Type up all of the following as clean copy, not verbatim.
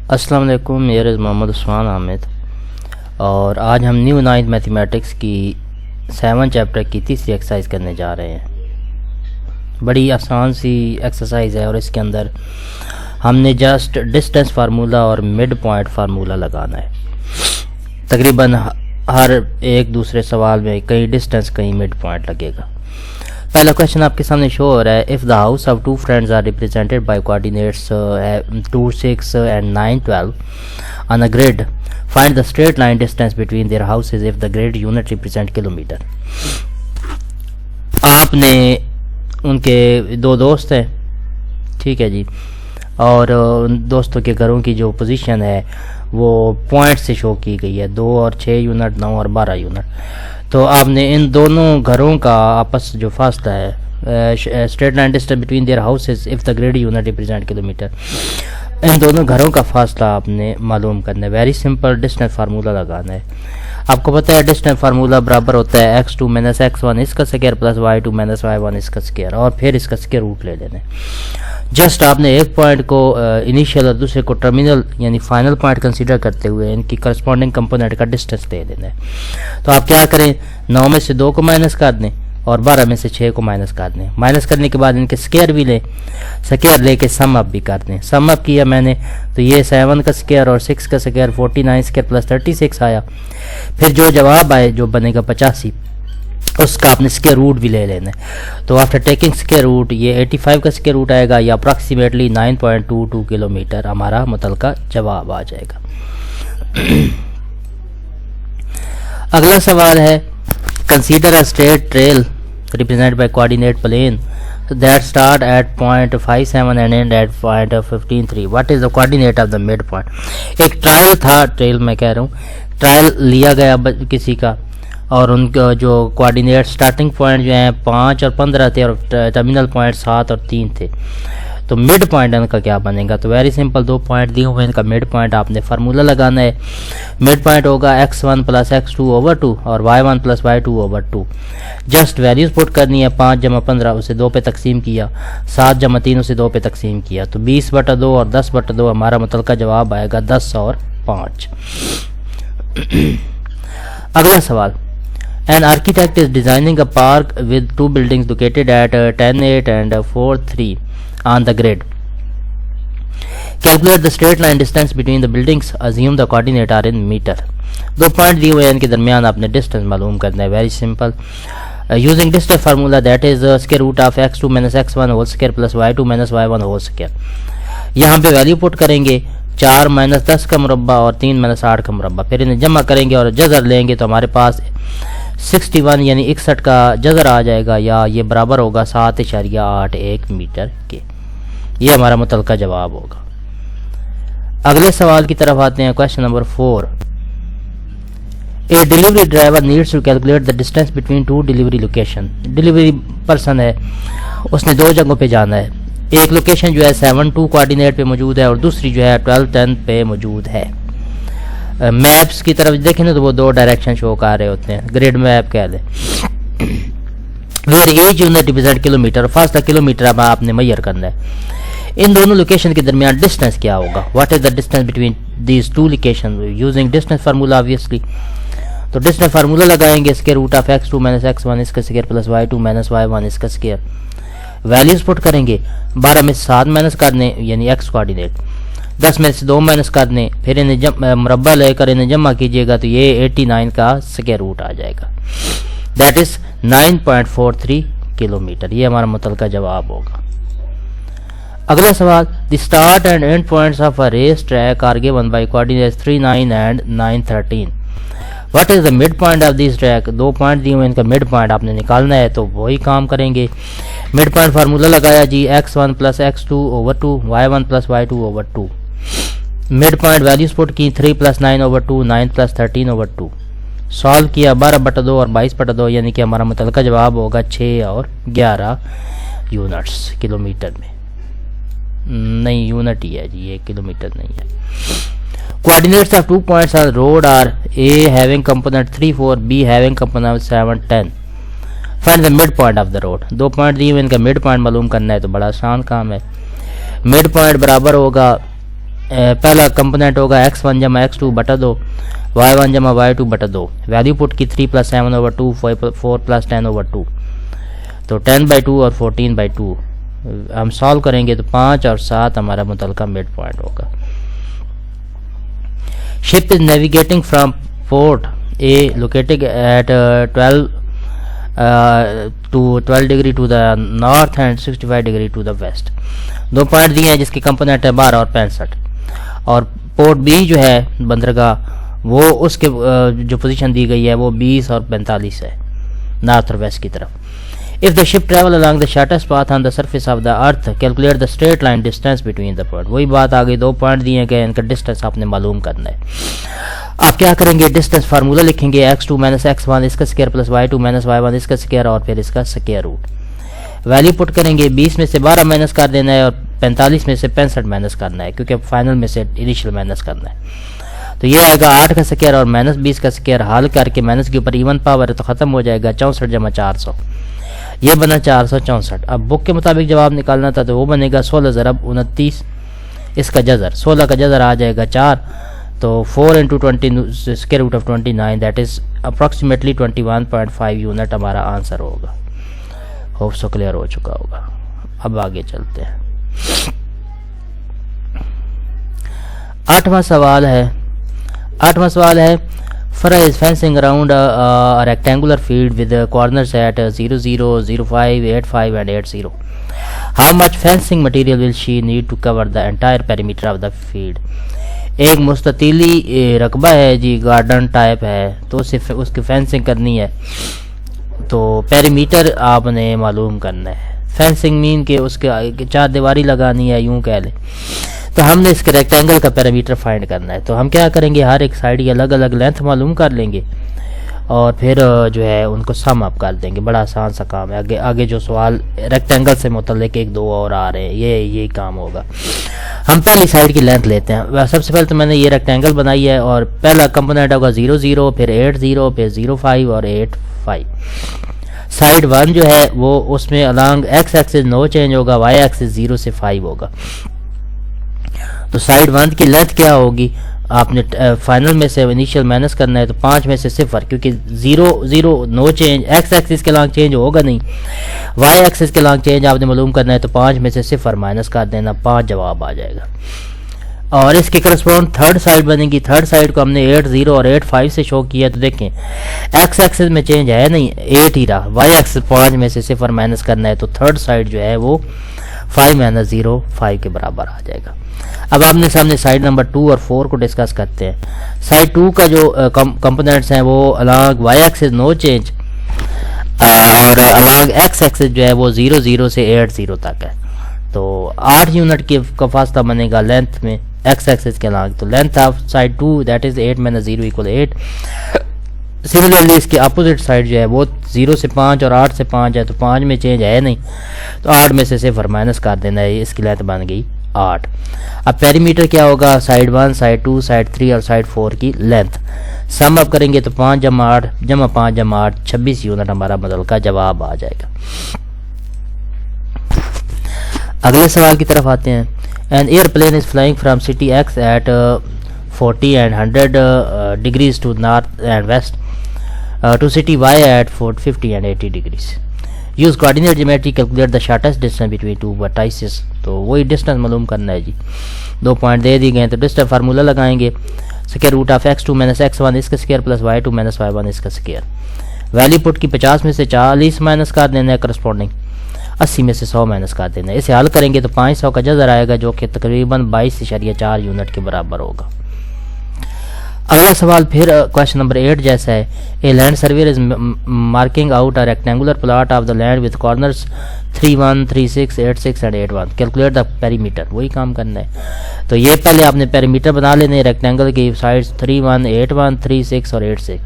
السلام علیکم، میئر محمد عثمان حامد، اور آج ہم نیو نائنتھ میتھمیٹکس کی 7 چیپٹر کی تیسری ایکسرسائز کرنے جا رہے ہیں۔ بڑی آسان سی ایکسرسائز ہے اور اس کے اندر ہم نے جسٹ ڈسٹینس فارمولا اور مڈ پوائنٹ فارمولا لگانا ہے۔ تقریباً ہر ایک دوسرے سوال میں کہیں ڈسٹینس کہیں مڈ پوائنٹ لگے گا۔ پہلا کویشچن آپ کے سامنے شو ہو رہا ہے، if the house of two friends are represented by coordinates 2, 6 and 9, 12 on a grid, find the straight line distance between their houses if the grid unit represent kilometer۔ آپ نے ان کے دو دوست ہیں، ٹھیک ہے جی، اور دوستوں کے گھروں کی جو پوزیشن ہے وہ پوائنٹ سے شو کی گئی ہے، 2 اور 6 یونٹ، 9 اور 12 یونٹ۔ تو آپ نے ان دونوں گھروں کا آپس جو فاصلہ ہے، straight line distance between their houses of the grid unit represent kilometre, ان دونوں گھروں کا فاصلہ آپ نے معلوم کرنا ہے۔ ویری سمپل ڈسٹینس فارمولا لگانا ہے۔ آپ کو پتہ ہے ڈسٹینس فارمولا برابر ہوتا ہے x2 - x1 اس کا اسکوائر پلس y2 - y1 اس کا اسکوائر، اور پھر اس کا اسکوائر روٹ لے لینا ہے۔ جسٹ آپ نے ایک پوائنٹ کو انیشیل اور دوسرے کو ٹرمینل یعنی فائنل پوائنٹ کنسیڈر کرتے ہوئے ان کی کرسپونڈنگ کمپوننٹ کا ڈسٹینس دے دینا ہے۔ تو آپ کیا کریں، 9 میں سے 2 کو مائنس کر دیں اور 12 میں سے 6 کو مائنس کر دیں۔ مائنس کرنے کے بعد ان کے اسکوائر بھی لیں، اسکوائر لے کے سم اپ بھی کر دیں۔ سم اپ کیا میں نے تو یہ 7 کا اسکوائر اور 6 کا اسکوائر 49 اسکوائر پلس 36 آیا۔ پھر جو جواب آئے جو بنے گا 85، اس کا آپ نے اسکوائر روٹ بھی لے لینا ہے۔ تو آفٹر ٹیکنگ اسکوائر روٹ یہ 85 کا اسکوائر روٹ آئے گا، یا اپروکسیمیٹلی 9.22 کلومیٹر ہمارا متعلقہ جواب آ جائے گا۔ اگلا سوال ہے، consider a straight trail represent by coordinate plane that start at point 57 and end at point 15.3 what is the coordinate of the midpoint۔ ایک ٹرائل تھا، ٹریل میں کہہ رہا ہوں، ٹرائل لیا گیا کسی کا، اور ان کا جو کوآرڈینیٹ سٹارٹنگ پوائنٹ جو ہیں 5 اور 15 تھے، اور ٹرمینل پوائنٹ 7 اور 3 تھے۔ تو مڈ پوائنٹ ان کا کیا بنے گا؟ تو ویری سمپل، 2 پوائنٹ دیے ہوئے ان کا مڈ پوائنٹ آپ نے فارمولا لگانا ہے۔ مڈ پوائنٹ ہوگا x1 + x2/2 اور y1 + y2/2۔ جسٹ ویلیوز پٹ کرنی ہے، 5 + 15 اسے 2 پہ تقسیم کیا، 7 + 3 اسے 2 پہ تقسیم کیا، تو 20/2 اور 10/2 ہمارا متعلقہ جواب آئے گا 10 اور 5۔ اگلا سوال، an architect is designing a park with 2 buildings located at 10, 8 and 4, 3 on the grid. Calculate the straight line distance between the buildings. Assume the coordinate are in meter. 2 point دیے ہوئے ہیں، ان کے درمیان آپ نے ڈسٹینس معلوم کرنا ہے۔ Very simple, using distance formula that is square root of x2 - x1 whole square plus y2 - y1 whole square۔ یہاں پہ ویلیو پٹ کریں گے، 4 - 10 کا مربع اور 3 - 8 کا مربع، پھر انہیں جمع کریں گے اور جذر لیں گے تو ہمارے پاس 61 یعنی 61 کا جذر آ جائے گا، یا یہ برابر ہوگا 7.81 میٹر کے۔ یہ ہمارا متعلقہ جواب ہوگا۔ اگلے سوال کی طرف آتے ہیں، question number 4۔ A delivery driver needs to calculate the distance between 2 delivery location۔ Delivery person ہے، اس نے 2 جگہوں پہ جانا ہے۔ ایک لوکیشن جو ہے 7-2 کوآرڈینیٹ پہ موجود ہے، اور دوسری جو ہے 12-10 پہ موجود ہے۔ میپس کی طرف دیکھیں نا تو وہ 2 ڈائریکشن شو کر رہے ہوتے ہیں، گریڈ میپ کہہ لیں۔ Where each unit represent kilometre, فاصلہ کلومیٹر اب آپ نے میئر کرنا ہے۔ ان دونوں لوکیشن کے درمیان ڈسٹینس کیا ہوگا؟ What is the distance between these 2 location using distance formula obviously. تو ڈسٹینس فارمولا لگائیں گے، square root of x2 - x1 اس کا اسکوائر پلس y2 - y1 اس کا اسکوائر۔ ویلیوز پٹ کریں گے، 12 میں سے 7 مائنس کر دیں یعنی x کوآرڈینیٹ، 10 میں سے 2 مائنس کر دیں، پھر انہیں مربع لے کر انہیں جمع کیجیے گا تو یہ 89 کا اسکوائر روٹ آ جائے گا، دیٹ از 9.43 کلومیٹر۔ یہ ہمارا متعلقہ جواب ہوگا۔ اگلا سوال، the start and end points of a race track are given by coordinates 3, 9 and 9, 13۔ What is the midpoint of this track? 2 point دیے ہوئے ان کا مڈ پوائنٹ آپ نے نکالنا ہے، تو وہی کام کریں گے۔ مڈ پوائنٹ فارمولا لگایا جی، x1 + x2/2 y1 + y2/2۔ Mid point values put کی، 3 + 9/2 9 + 13/2۔ سالو کیا، 12/2 اور 22/2، یعنی کہ ہمارا متعلقہ جواب ہوگا 6 اور 11 یونٹس کلومیٹر میں۔ نہیں، یونٹ ہی ہے جی، یہ کلومیٹر نہیں ہے۔ Coordinates of 2 points on road are A having component 3, 4, B having component 7, 10۔ Find the midpoint of the road۔ 2 point دیے ہوئے ان کا مڈ پوائنٹ معلوم کرنا ہے، تو بڑا آسان کام ہے۔ مڈ پوائنٹ برابر ہوگا پہلا کمپوننٹ ہوگا x1 جمع x2 بٹا 2 y1 جمع y2 بٹا 2. ویلیو پٹ کی 3 + 7/2 4 + 10/2 تو 10/2 اور 14/2. ہم سالو کریں گے تو 5 اور 7 ہمارا متعلقہ مڈ پوائنٹ ہوگا. Ship is navigating from port A located at 12 degree to the north and 65 degree to the west. 2 point دیے ہیں جس کی کمپوننٹ ہے 12 اور 65, اور پورٹ بی جو ہے بندرگاہ وہ اس کے جو پوزیشن دی گئی ہے وہ 20 اور 45 ہے نارتھ اور ویسٹ کی طرف. If the ship travel along the shortest path on the surface of the earth, calculate the straight line distance between the points. وہی بات آگئی, 2 پوائنٹ دیے کہ ان کا ڈسٹینس آپ نے معلوم کرنا ہے. آپ کیا کریں گے, ڈسٹینس فارمولا لکھیں گے x2 - x1 اس کا اسکوائر پلس y2 - y1 اس کا اسکوائر اور پھر اس کا اسکوائر روٹ. ویلیو پٹ کریں گے, 20 میں سے 12 مائنس کر دینا ہے اور 45 میں سے 65 مائنس کرنا ہے کیونکہ فائنل میں سے انیشیل مائنس کرنا ہے. تو یہ آئے گا 8 کا اسکوائر اور -20 کا اسکوائر. حل کر کے مائنس کے اوپر ایون پاور ہے تو ختم ہو جائے گا. 64 جمع 400 یہ بنا 464. اب بک کے مطابق جواب نکالنا تھا تو وہ بنے گا 16 ضرب 29 اس کا جذر. 16 کا جذر آ جائے گا 4 تو 4 × 20 square root of 29 that is approximately 21.5 unit ہمارا آنسر ہوگا. ہوپ سو کلیئر ہو چکا ہوگا. اب آگے چلتے ہیں. 8واں سوال ہے Farah is fencing around a rectangular field with corners at 0, 0, 05, 85 and 80. How much fencing material will she need to cover the entire perimeter of the field? ایک مستطیلی رقبہ ہے جی, گارڈن ٹائپ ہے, تو اس کی فینسنگ کرنی ہے تو پیریمیٹر آپ نے معلوم کرنا ہے. فینسنگ مین کہ اس کے 4 دیواری لگانی ہے یوں کہہ لیں, تو ہم نے اس کے ریکٹینگل کا پیرامیٹر فائنڈ کرنا ہے. تو ہم کیا کریں گے, ہر ایک سائڈ کی الگ الگ لینتھ معلوم کر لیں گے اور پھر جو ہے ان کو سم اپ کر دیں گے. بڑا آسان سا کام ہے. آگے جو سوال ریکٹینگل سے متعلق 1-2 اور آ رہے ہیں, یہی کام ہوگا. ہم پہلی سائڈ کی لینتھ لیتے ہیں. سب سے پہلے تو میں نے یہ ریکٹینگل بنائی ہے اور پہلا کمپوننٹ ہوگا 0, 0 پھر 8, 0 پھر 05 اور 8, 5. سائڈ 1 جو ہے وہ اس میں along x ایکسس نو چینج ہوگا, y ایکسس 0 سے 5 ہوگا. تو سائڈ 1 کی لینتھ کیا ہوگی, آپ نے فائنل میں سے انیشیل مائنس کرنا ہے تو 5 میں سے 0 کیونکہ 0, 0 نو چینج, ایکس ایکسس کے لانگ چینج ہوگا نہیں, وائی ایکسس کے لانگ چینج آپ نے معلوم کرنا ہے تو 5 میں سے 0 مائنس کر دینا, 5 جواب آ جائے گا. اور اس کے کرسپونڈ تھرڈ سائڈ بنے گی. تھرڈ سائڈ کو ہم نے 8, 0 اور 8, 5 سے شو کیا تو دیکھیں ایکس ایکسس میں چینج ہے نہیں, 8 ہی رہا, وائی ایکسس 5 میں سے 0 مائنس کرنا ہے تو تھرڈ سائڈ جو ہے وہ 5 - 0, 5 کے برابر آ جائے گا. اب آپ نے سامنے سائڈ نمبر 2 اور 4 کو ڈسکس کرتے ہیں. سائڈ 2 کا جو کمپوننٹس ہیں وہ along y ایکسس نو چینج اور along x ایکسس جو ہے وہ 0, 0 سے 8, 0 تک ہے. تو 8 یونٹ کا فاصلہ بنے گا لینتھ میں x ایکسس کے along. تو length of side 2 that is 8 - 0 = 8. Similarly اس کے اپوزٹ سائڈ جو ہے وہ 0 سے 5 اور 8 سے 5 ہے تو 5 میں چینج ہے نہیں تو 8 میں سے 0 مائنس کر دینا ہے. اس کی لینتھ بن گئی 8. اب پیریمیٹر کیا ہوگا, سائڈ 1, سائڈ 2, سائڈ 3 اور سائڈ 4 کی لینتھ سم اپ کریں گے تو 5 × 8 = 5 × 8 26 یونٹ ہمارا بدل کا جواب آ جائے گا. اگلے سوال کی طرف آتے ہیں. An airplane is flying from city X at 40 and 100 degrees to north and west to city Y at 50 and 80 degrees. Use coordinate geometry, calculate the shortest distance between two vertices. تو وہی ڈسٹینس معلوم کرنا ہے جی. 2 point دے دی گئے ہیں تو distance formula لگائیں گے. Square root of x2 - x1 اس کا اسکوائر پلس y2 - y1 اس کا اسکوائر. ویلیو پٹ کی 50 میں سے 40 مائنس کر دینا ہے, کرسپونڈنگ 80 میں سے 100 مائنس کر دینا ہے. اسے حل کریں گے تو 500 کا جذر آئے گا جو کہ تقریباً 22.4 یونٹ کے برابر ہوگا. اگلا سوال پھر کوشچن نمبر 8 جیسا ہے. A land surveyor is marking out a rectangular plot of the land with corners 31, 36, 86 and 81. Calculate the perimeter, وہی کام کرنا ہے. تو یہ پہلے آپ نے پیریمیٹر بنا لینے ریکٹینگل کی سائڈز 31, 81, 36 اور 86.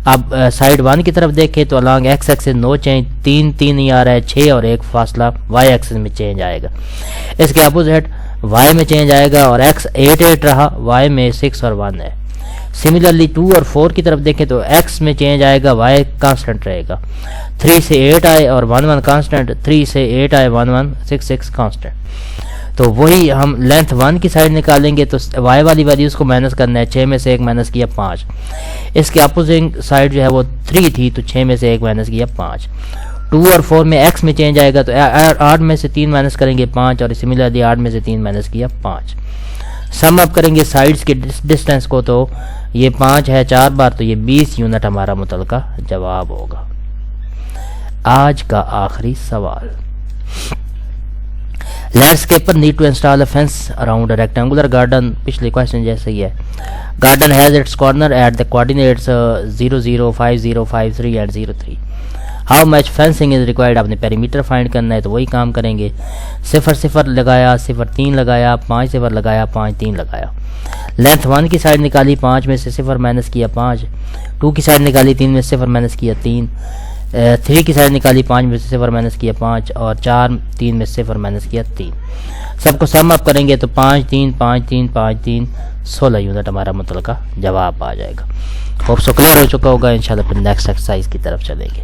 اب سائڈ 1 کی طرف دیکھیں تو along x ایکسس نو چینج, 3, 3 ہی آ رہا ہے, 6 اور 1 فاصلہ y ایکسس میں چینج آئے گا. اس کے اپوزٹ y میں چینج آئے گا اور x 8, 8 رہا, y میں 6 اور 1 ہے. سملرلی 2 اور 4 کی طرف دیکھیں تو x میں چینج آئے گا, y کانسٹنٹ رہے گا. 3 سے 8 آئے اور 1, 1 کانسٹنٹ, 3 سے 8 آئے 1, 1, 6, 6 کانسٹنٹ. تو وہی ہم لینتھ 1 کی سائڈ نکالیں گے تو وائی والی ویلیوز کو مائنس کرنا ہے. 6 میں سے 1 مائنس کیا 5. اس کے اپوزنگ سائڈ جو ہے وہ 3 تھی تو 6 میں سے 1 مائنس کیا 5. 2 اور 4 میں ایکس میں چینج آئے گا تو 8 میں سے 3 مائنس کریں گے 5 اور سملرلی 8 میں سے 3 مائنس کیا 5. سم اپ کریں گے سائڈز کے ڈسٹینس کو تو یہ 5 ہے 4 بار تو یہ 20 یونٹ ہمارا متعلقہ جواب ہوگا. آج کا آخری سوال. Landscaper need to install a fence around a rectangular garden. پچھلے کویشچن جیسے ہی ہے. Garden has its corner at the coordinates 0 0 5 0 5 3 and 0 3. How much fencing is required. آپ نے پیریمیٹر فائنڈ کرنا ہے تو وہی کام کریں گے. 0 0 لگایا 0 3 لگایا 5 0 لگایا 5 3 لگایا. لینتھ 1 کی سائڈ نکالی 5 میں سے 0 مائنس کیا 5. 2 کی سائڈ نکالی 3 میں سے 0 مائنس کیا 3. 3 کی سائڈ نکالی 5 میں سے 0 مائنس کیا 5 اور 4 3 میں سے 0 مائنس کیا 3. سب کو سم اپ کریں گے تو 5 3 5 3 5 3 16 یونٹ ہمارا متعلقہ جواب آ جائے گا. ہوپ سو کلیئر ہو چکا ہوگا. انشاءاللہ پھر نیکسٹ ایکسرسائز کی طرف چلیں گے.